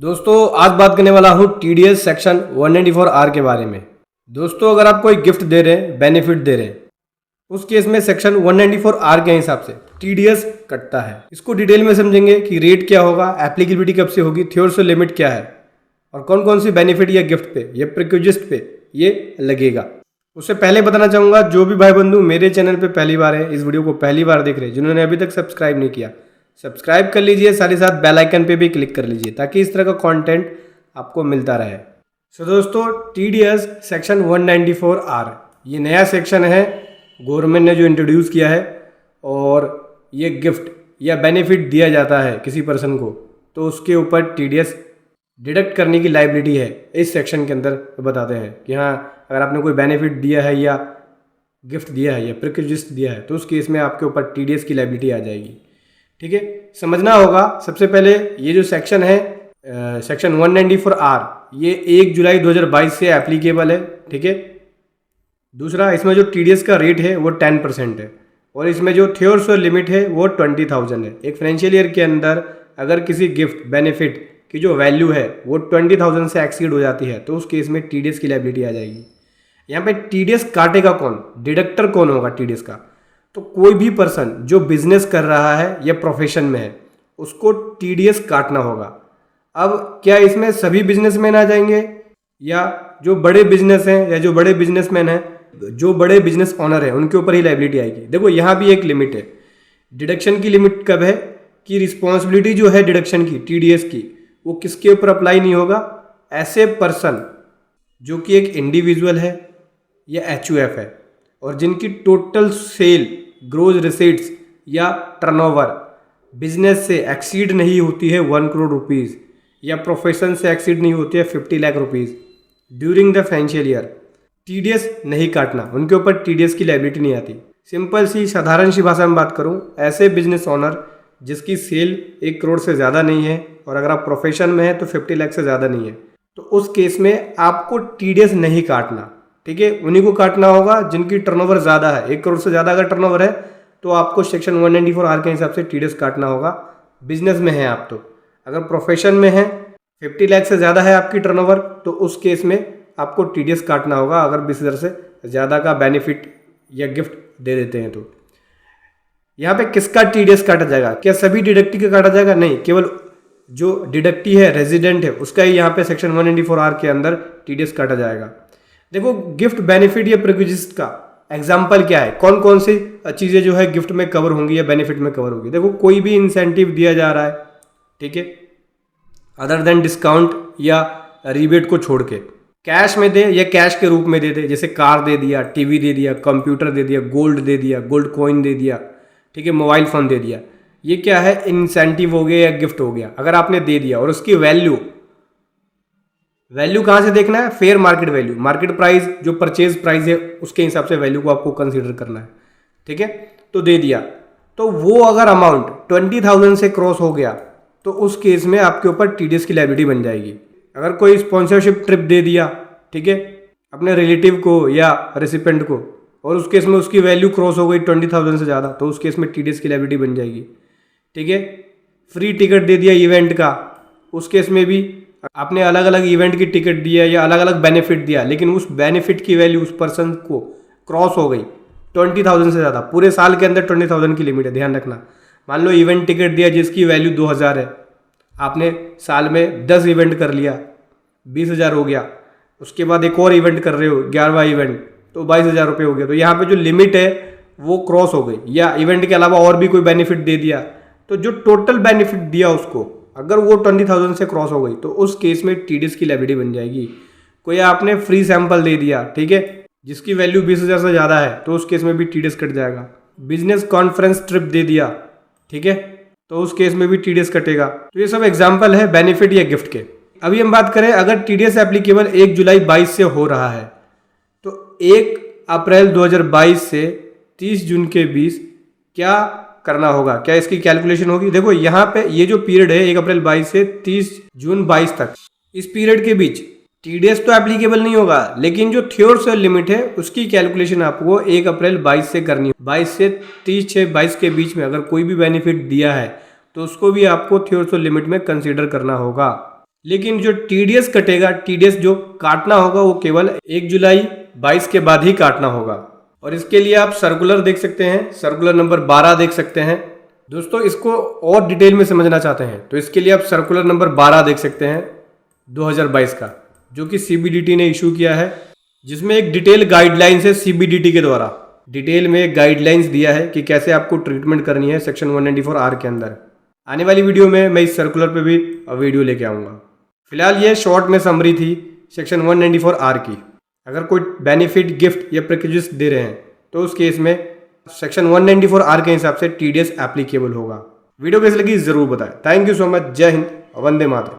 दोस्तों आज बात करने वाला हूँ TDS सेक्शन 194R के बारे में। दोस्तों अगर आप कोई गिफ्ट दे रहे हैं, बेनिफिट दे रहे हैं, उस केस में सेक्शन 194R के हिसाब से TDS कटता है। इसको डिटेल में समझेंगे कि रेट क्या होगा, एप्लीकेबिलिटी कब से होगी, थ्योरेटिकल लिमिट क्या है और कौन कौन सी बेनिफिट या गिफ्ट पे या प्रिक्विजिस्ट पे ये लगेगा। उससे पहले बताना चाहूँगा जो भी भाई बंधु मेरे चैनल पे पहली बार है, इस वीडियो को पहली बार देख रहे हैं, जिन्होंने अभी तक सब्सक्राइब नहीं किया सब्सक्राइब कर लीजिए, साथ ही साथ बेल आइकन पे भी क्लिक कर लीजिए ताकि इस तरह का कंटेंट आपको मिलता रहे। सो दोस्तों TDS सेक्शन 194R ये नया सेक्शन है, गवर्नमेंट ने जो इंट्रोड्यूस किया है और ये गिफ्ट या बेनिफिट दिया जाता है किसी पर्सन को तो उसके ऊपर TDS डिडक्ट करने की लायबिलिटी है। इस सेक्शन के अंदर बताते हैं कि हाँ अगर आपने कोई बेनिफिट दिया है या गिफ्ट दिया है या प्रिक्विजिस्ट दिया है तो उस केस में आपके ऊपर TDS की लायबिलिटी आ जाएगी। ठीक है, समझना होगा सबसे पहले ये जो सेक्शन है सेक्शन 194R ये 1 जुलाई 2022 से एप्लीकेबल है। ठीक है, दूसरा इसमें जो TDS का रेट है वो 10% है और इसमें जो थ्योरेटिकल लिमिट है वो 20,000 है। एक फाइनेंशियल ईयर के अंदर अगर किसी गिफ्ट बेनिफिट की जो वैल्यू है वो 20,000 से एक्सीड हो जाती है तो उस केस में TDS की लायबिलिटी आ जाएगी। यहाँ पे TDS काटेगा कौन, डिडक्टर कौन होगा TDS का? तो कोई भी पर्सन जो बिजनेस कर रहा है या प्रोफेशन में है उसको TDS काटना होगा। अब क्या इसमें सभी बिजनेसमैन आ जाएंगे या जो बड़े बिजनेस हैं या जो बड़े बिजनेसमैन हैं, जो बड़े बिजनेस ऑनर हैं उनके ऊपर ही लायबिलिटी आएगी? देखो यहाँ भी एक लिमिट है। डिडक्शन की लिमिट कब है कि रिस्पॉन्सिबिलिटी जो है डिडक्शन की TDS की वो किसके ऊपर अप्लाई नहीं होगा? ऐसे पर्सन जो कि एक इंडिविजुअल है या HUF है और जिनकी टोटल सेल, ग्रोज रिसीट्स या टर्नओवर बिजनेस से एक्सीड नहीं होती है 1 करोड़ रुपीज़ या प्रोफेशन से एक्सीड नहीं होती है 50 lakh rupees during the financial year, TDS नहीं काटना, उनके ऊपर TDS की लायबिलिटी नहीं आती। सिंपल सी साधारण सी भाषा में बात करूं, ऐसे बिजनेस ओनर जिसकी सेल 1 करोड़ से ज़्यादा नहीं है और अगर आप प्रोफेशन में है तो 50 लाख से ज़्यादा नहीं है तो उस केस में आपको TDS नहीं काटना। ठीक है, उन्हीं को काटना होगा जिनकी टर्नओवर ज़्यादा है। 1 करोड़ से ज़्यादा अगर टर्नओवर है तो आपको सेक्शन 194R के हिसाब से TDS काटना होगा। बिजनेस में है आप तो, अगर प्रोफेशन में है 50 लाख से ज़्यादा है आपकी टर्नओवर तो उस केस में आपको TDS काटना होगा अगर 20,000 से ज़्यादा का बेनिफिट या गिफ्ट दे देते हैं तो। यहाँ पे किसका TDS काटा जाएगा? क्या सभी डिडक्टी का काटा जाएगा? नहीं, केवल जो डिडक्टी है, रेजिडेंट है, उसका ही यहाँ पे सेक्शन 194R के अंदर TDS काटा जाएगा। देखो गिफ्ट बेनिफिट या प्रिक्विजिस्ट का एग्जाम्पल क्या है, कौन कौन सी चीज़ें जो है गिफ्ट में कवर होंगी या बेनिफिट में कवर होगी। देखो कोई भी इंसेंटिव दिया जा रहा है, ठीक है, अदर देन डिस्काउंट या रिबेट को छोड़ के, कैश में दे या कैश के रूप में दे दे, जैसे कार दे दिया, टीवी दे दिया, कंप्यूटर दे दिया, गोल्ड दे दिया, गोल्ड कॉइन दे दिया, ठीक है, मोबाइल फ़ोन दे दिया, ये क्या है, इंसेंटिव हो गया या गिफ्ट हो गया। अगर आपने दे दिया और उसकी वैल्यू कहाँ से देखना है? Fair market value, market price जो परचेज प्राइस है उसके हिसाब से वैल्यू को आपको कंसीडर करना है। ठीक है, तो दे दिया तो वो अगर अमाउंट 20,000 से क्रॉस हो गया तो उस केस में आपके ऊपर TDS की लायबिलिटी बन जाएगी। अगर कोई स्पॉन्सरशिप ट्रिप दे दिया, ठीक है, अपने रिलेटिव को या रेसिपेंट को और उस केस में उसकी वैल्यू क्रॉस हो गई 20,000 से ज़्यादा तो उस केस में TDS की लायबिलिटी बन जाएगी। ठीक है, फ्री टिकट दे दिया इवेंट का, उस केस में भी आपने अलग अलग इवेंट की टिकट दिया या अलग अलग बेनिफिट दिया लेकिन उस बेनिफिट की वैल्यू उस पर्सन को क्रॉस हो गई 20,000 से ज़्यादा, पूरे साल के अंदर 20,000 की लिमिट है, ध्यान रखना। मान लो इवेंट टिकट दिया जिसकी वैल्यू 2,000 है, आपने साल में 10 इवेंट कर लिया, 20,000 हो गया, उसके बाद एक और इवेंट कर रहे हो 11वां इवेंट तो 22,000 रुपये हो गया। तो यहाँ पे जो लिमिट है वो क्रॉस हो गई, या इवेंट के अलावा और भी कोई बेनिफिट दे दिया तो जो टोटल बेनिफिट दिया उसको अगर वो 20,000 से क्रॉस हो गई तो उस केस में TDS की लायबिलिटी बन जाएगी। कोई आपने फ्री सैंपल दे दिया, ठीक है, जिसकी वैल्यू 20,000 से ज़्यादा है तो उस केस में भी TDS कट जाएगा। बिजनेस कॉन्फ्रेंस ट्रिप दे दिया, ठीक है, तो उस केस में भी TDS कटेगा। तो ये सब एग्जाम्पल है बेनिफिट या गिफ्ट के। अभी हम बात करें अगर TDS एप्लीकेबल 1 जुलाई 22 से हो रहा है तो 1 अप्रैल 2022 से 30 जून के बीच क्या करना होगा, क्या इसकी कैलकुलेशन होगी? देखो यहाँ पे ये जो पीरियड है 1 अप्रैल 22 से 30 जून 22 तक, इस पीरियड के बीच TDS तो एप्लीकेबल नहीं होगा लेकिन जो थ्योरेटिकल लिमिट है उसकी कैलकुलेशन आपको 1 अप्रैल 22 से करनी है। 22 से 30/6/22 के बीच में अगर कोई भी बेनिफिट दिया है तो उसको भी आपको थ्योरेटिकल लिमिट में कंसीडर करना होगा। लेकिन जो टीडीएस कटेगा, टीडीएस जो काटना होगा वो केवल 1 जुलाई 22 के बाद ही काटना होगा। और इसके लिए आप सर्कुलर देख सकते हैं, सर्कुलर नंबर 12 देख सकते हैं। दोस्तों इसको और डिटेल में समझना चाहते हैं तो इसके लिए आप सर्कुलर नंबर 12 देख सकते हैं 2022 का, जो कि सीबीडीटी ने इशू किया है, जिसमें एक डिटेल गाइडलाइंस है सीबीडीटी के द्वारा। डिटेल में एक गाइडलाइंस दिया है कि कैसे आपको ट्रीटमेंट करनी है सेक्शन 194R के अंदर। आने वाली वीडियो में मैं इस सर्कुलर पे भी वीडियो लेके आऊँगा। फिलहाल ये शॉर्ट में समरी थी सेक्शन 194R की। अगर कोई बेनिफिट, गिफ्ट या पैकेजेस दे रहे हैं तो उस केस में सेक्शन 194R के हिसाब से टीडीएस एप्लीकेबल होगा। वीडियो कैसी लगी ज़रूर बताएं। Thank you so much. जय हिंद, वंदे मातरम।